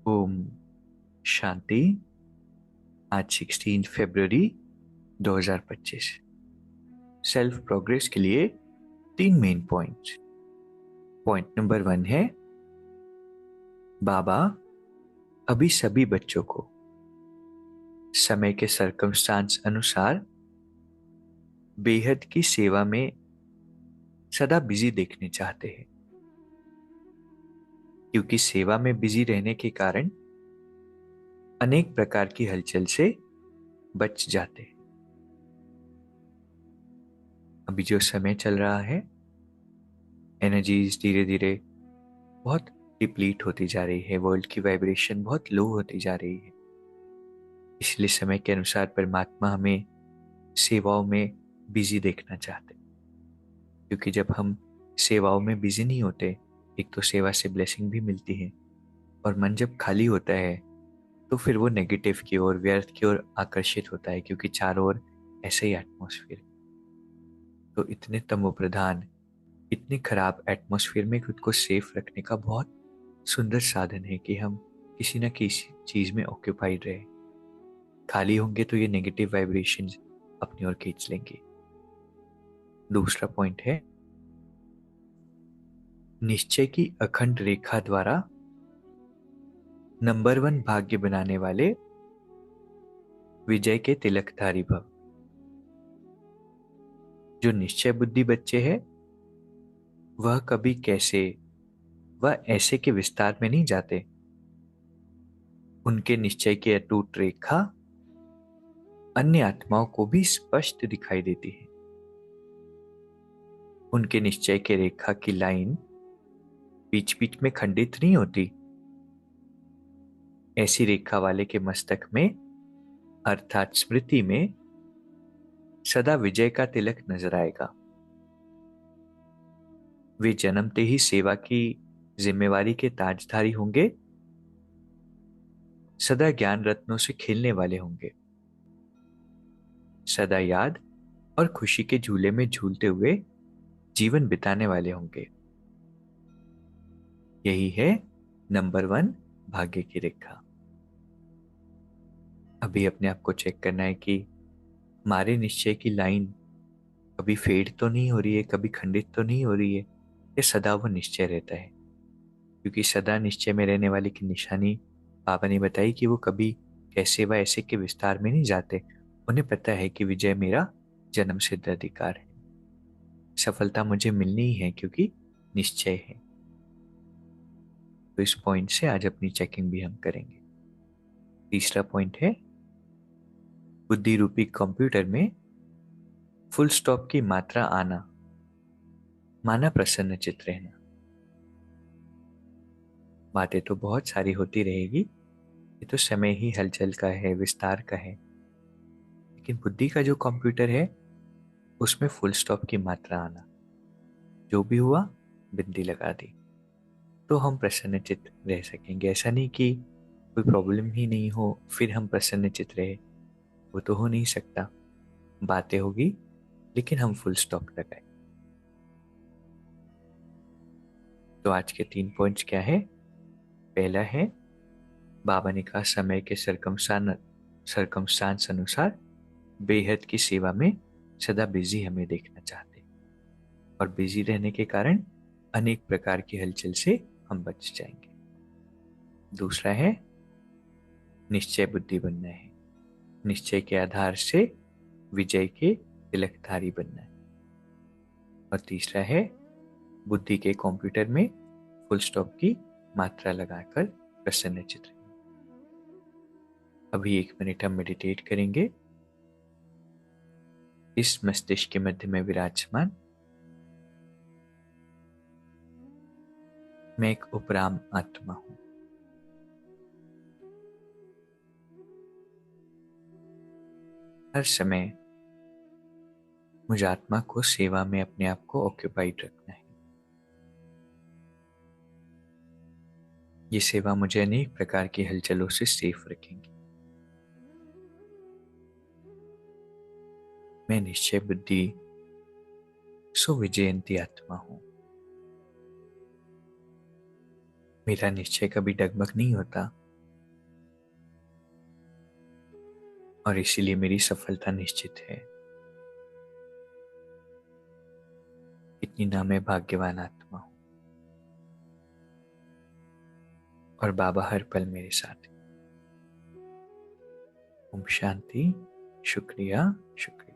ओम शांति। आज 16 फरवरी 2025। Self progress के लिए 3 मेन पॉइंट्स। पॉइंट नंबर 1 है, बाबा अभी सभी बच्चों को समय के सरकमस्टांस अनुसार बेहद की सेवा में सदा बिजी देखने चाहते हैं, क्योंकि सेवा में बिजी रहने के कारण अनेक प्रकार की हलचल से बच जाते हैं। अभी जो समय चल रहा है, एनर्जीज धीरे धीरे बहुत डिप्लीट होती जा रही है, वर्ल्ड की वाइब्रेशन बहुत लो होती जा रही है। इसलिए समय के अनुसार परमात्मा हमें सेवाओं में बिजी देखना चाहते, क्योंकि जब हम सेवाओं में बिजी नहीं होते, एक तो सेवा से ब्लेसिंग भी मिलती है, और मन जब खाली होता है तो फिर वो नेगेटिव की ओर, व्यर्थ की ओर आकर्षित होता है, क्योंकि चारों ओर ऐसे ही एटमॉस्फेयर। तो इतने तमोप्रधान, इतने खराब एटमॉस्फेयर में खुद को सेफ रखने का बहुत सुंदर साधन है कि हम किसी न किसी चीज में ऑक्यूपाइड रहे। खाली होंगे तो ये नेगेटिव वाइब्रेशंस अपनी ओर खींच लेंगे। दूसरा पॉइंट है, निश्चय की अखंड रेखा द्वारा नंबर 1 भाग्य बनाने वाले विजय के तिलकधारी भव। जो निश्चय बुद्धि बच्चे हैं, वह कभी कैसे, वह ऐसे के विस्तार में नहीं जाते। उनके निश्चय की अटूट रेखा अन्य आत्माओं को भी स्पष्ट दिखाई देती है। उनके निश्चय के रेखा की लाइन बीच बीच में खंडित नहीं होती। ऐसी रेखा वाले के मस्तक में, अर्थात स्मृति में, सदा विजय का तिलक नजर आएगा। वे जन्मते ही सेवा की जिम्मेवारी के ताजधारी होंगे, सदा ज्ञान रत्नों से खेलने वाले होंगे, सदा याद और खुशी के झूले में झूलते हुए जीवन बिताने वाले होंगे। यही है नंबर 1 भाग्य की रेखा। अभी अपने आप को चेक करना है कि हमारे निश्चय की लाइन कभी फेड तो नहीं हो रही है, कभी खंडित तो नहीं हो रही है, ये सदा वो निश्चय रहता है। क्योंकि सदा निश्चय में रहने वाले की निशानी बाबा ने बताई कि वो कभी कैसे व ऐसे के विस्तार में नहीं जाते। उन्हें पता है कि विजय मेरा जन्म सिद्ध अधिकार है, सफलता मुझे मिलनी ही है, क्योंकि निश्चय है। तो इस पॉइंट से आज अपनी चेकिंग भी हम करेंगे। तीसरा पॉइंट है, बुद्धि रूपी कंप्यूटर में फुल स्टॉप की मात्रा आना माना प्रसन्न चित्त रहना। बातें तो बहुत सारी होती रहेगी, ये तो समय ही हलचल का है, विस्तार का है। लेकिन बुद्धि का जो कंप्यूटर है, उसमें फुल स्टॉप की मात्रा आना, जो भी हुआ बिंदी लगा दी, तो हम प्रसन्नचित्त रह सकेंगे। ऐसा नहीं कि कोई प्रॉब्लम ही नहीं हो फिर हम प्रसन्नचित्त रहे, वो तो हो नहीं सकता। बातें होगी लेकिन हम फुल स्टॉप लगाए। तो आज के 3 पॉइंट्स क्या है? पहला है, बाबा ने कहा समय के सरकमस्टांस अनुसार बेहद की सेवा में सदा बिजी हमें देखना चाहते, और बिजी रहने के कारण अनेक प्रकार की हलचल से हम बच जाएंगे। दूसरा है, निश्चय बुद्धि बनना है, निश्चय के आधार से विजय के तिलकधारी बनना है। और तीसरा है, बुद्धि के कंप्यूटर में फुल स्टॉप की मात्रा लगाकर प्रसन्नचित्त रहें। अभी 1 मिनट हम मेडिटेट करेंगे। इस मस्तिष्क के मध्य में विराजमान मैं एक उपराम आत्मा हूं। हर समय मुझे आत्मा को सेवा में अपने आप को ऑक्यूपाइड रखना है। ये सेवा मुझे अनेक प्रकार की हलचलों से सेफ रखेंगी। मैं निश्चय बुद्धि सुविजयंती आत्मा हूं। मेरा निश्चय कभी डगमग नहीं होता, और इसीलिए मेरी सफलता निश्चित है। इतनी ना मैं भाग्यवान आत्मा हूं, और बाबा हर पल मेरे साथ हैं। ओम शांति। शुक्रिया, शुक्रिया।